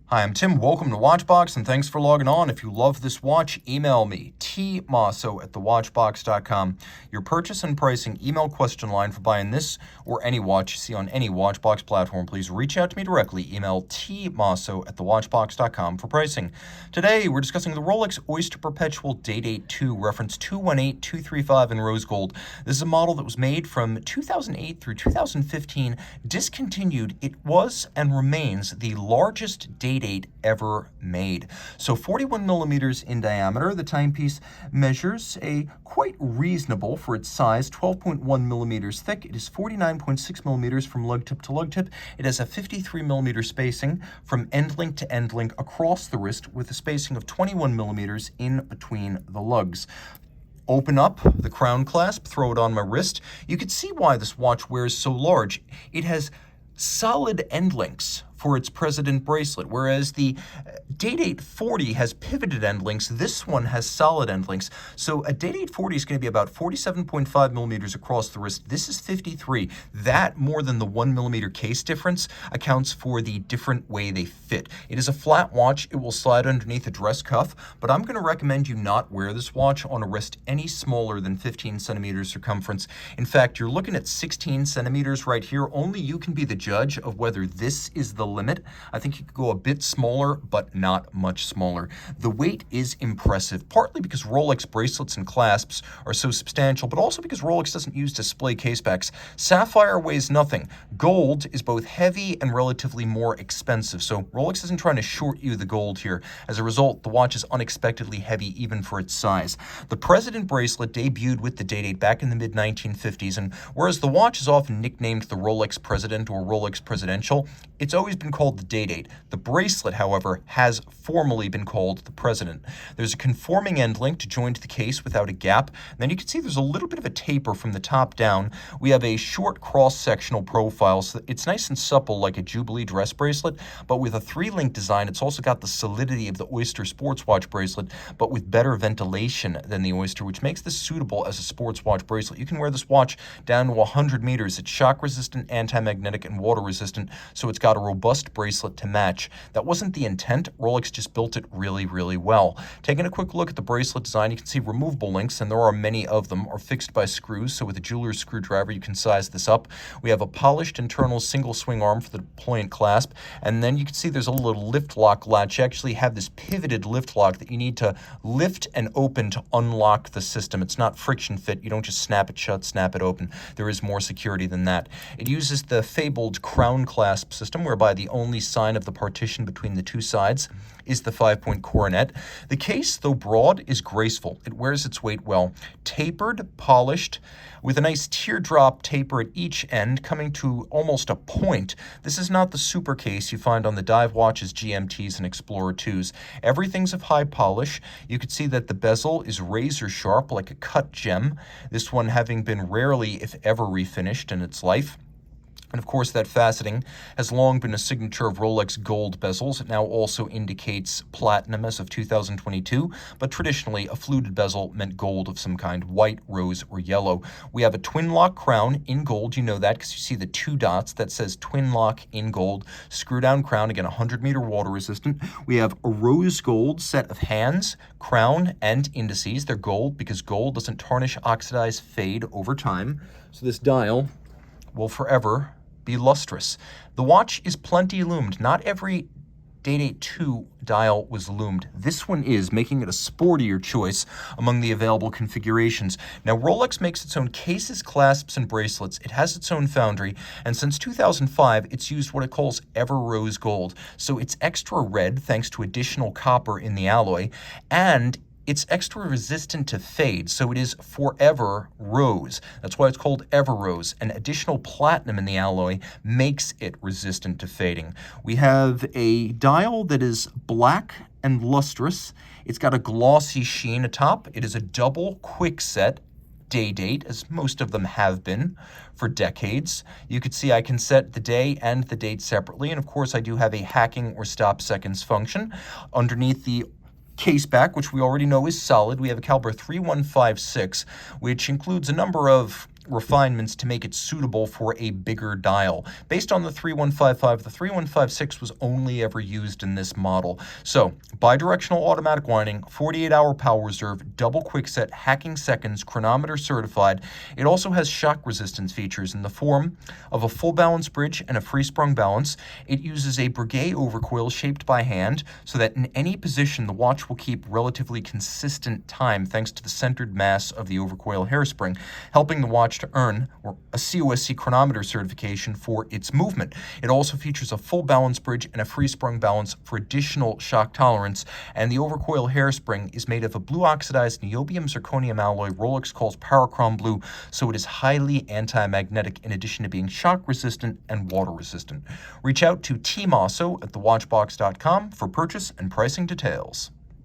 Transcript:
Hi, I'm Tim. Welcome to Watchbox, and thanks for logging on. If you love this watch, email me, tmosso@thewatchbox.com. Your purchase and pricing email question line for buying this or any watch you see on any Watchbox platform. Please reach out to me directly. Email tmosso@thewatchbox.com for pricing. Today, we're discussing the Rolex Oyster Perpetual Day-Date II, reference 218235 in rose gold. This is a model that was made from 2008 through 2015, discontinued. It was and remains the largest day-date ever made. So 41 millimeters in diameter. The timepiece measures a quite reasonable for its size, 12.1 millimeters thick. It is 49.6 millimeters from lug tip to lug tip. It has a 53 millimeter spacing from end link to end link across the wrist with a spacing of 21 millimeters in between the lugs. Open up the crown clasp, throw it on my wrist. You can see why this watch wears so large. It has solid end links for its President bracelet, whereas the Day-Date 40 has pivoted end links. This one has solid end links. So a Day-Date 40 is going to be about 47.5 millimeters across the wrist. This is 53. That, more than the 1 millimeter case difference, accounts for the different way they fit. It is a flat watch. It will slide underneath a dress cuff, but I'm going to recommend you not wear this watch on a wrist any smaller than 15 centimeters circumference. In fact, you're looking at 16 centimeters right here. Only you can be the judge of whether this is the limit. I think you could go a bit smaller, but not much smaller. The weight is impressive, partly because Rolex bracelets and clasps are so substantial, but also because Rolex doesn't use display casebacks. Sapphire weighs nothing. Gold is both heavy and relatively more expensive, so Rolex isn't trying to short you the gold here. As a result, the watch is unexpectedly heavy even for its size. The President bracelet debuted with the Day-Date back in the mid-1950s, and whereas the watch is often nicknamed the Rolex President or Rolex Presidential, it's always been called the Day-Date. The bracelet, however, has formally been called the President. There's a conforming end link to join to the case without a gap. And then you can see there's a little bit of a taper from the top down. We have a short cross-sectional profile, so it's nice and supple like a Jubilee dress bracelet, but with a 3-link design. It's also got the solidity of the Oyster sports watch bracelet, but with better ventilation than the Oyster, which makes this suitable as a sports watch bracelet. You can wear this watch down to 100 meters. It's shock-resistant, anti-magnetic, and water-resistant, so it's got a robust bracelet to match. That wasn't the intent. Rolex just built it really, really well. Taking a quick look at the bracelet design, you can see removable links, and there are many of them, are fixed by screws, so with a jeweler's screwdriver you can size this up. We have a polished internal single swing arm for the deployant clasp, and then you can see there's a little lift lock latch. You actually have this pivoted lift lock that you need to lift and open to unlock the system. It's not friction fit. You don't just snap it shut, snap it open. There is more security than that. It uses the fabled crown clasp system, whereby the only sign of the partition between the two sides is the 5-point coronet. The case, though broad, is graceful. It wears its weight well. Tapered, polished, with a nice teardrop taper at each end, coming to almost a point. This is not the super case you find on the dive watches, GMTs, and Explorer 2s. Everything's of high polish. You can see that the bezel is razor sharp, like a cut gem, this one having been rarely, if ever, refinished in its life. And of course, that faceting has long been a signature of Rolex gold bezels. It now also indicates platinum as of 2022, but traditionally a fluted bezel meant gold of some kind, white, rose, or yellow. We have a twin lock crown in gold. You know that because you see the 2 dots that says twin lock in gold. Screw down crown, again 100-meter water resistant. We have a rose gold set of hands, crown, and indices. They're gold because gold doesn't tarnish, oxidize, fade over time. So this dial will forever be lustrous. The watch is plenty loomed. Not every Day-Date II dial was loomed. This one is, making it a sportier choice among the available configurations. Now, Rolex makes its own cases, clasps, and bracelets. It has its own foundry, and since 2005, it's used what it calls ever rose gold. So it's extra red thanks to additional copper in the alloy, and it's extra resistant to fade, so it is forever rose. That's why it's called Ever Rose. And additional platinum in the alloy makes it resistant to fading. We have a dial that is black and lustrous. It's got a glossy sheen atop. It is a double quick set Day-Date, as most of them have been for decades. You can see I can set the day and the date separately, and of course I do have a hacking or stop seconds function. Underneath the case back, which we already know is solid, we have a caliber 3156, which includes a number of refinements to make it suitable for a bigger dial. Based on the 3155, the 3156 was only ever used in this model. So, bidirectional automatic winding, 48-hour power reserve, double quickset, hacking seconds, chronometer certified. It also has shock resistance features in the form of a full balance bridge and a free sprung balance. It uses a Breguet overcoil shaped by hand so that in any position the watch will keep relatively consistent time thanks to the centered mass of the overcoil hairspring, helping the watch to earn a COSC chronometer certification for its movement. It also features a full balance bridge and a free sprung balance for additional shock tolerance, and the overcoil hairspring is made of a blue oxidized niobium zirconium alloy Rolex calls Parachrom Blue, so it is highly anti-magnetic in addition to being shock resistant and water resistant. Reach out to Team Mosso at thewatchbox.com for purchase and pricing details.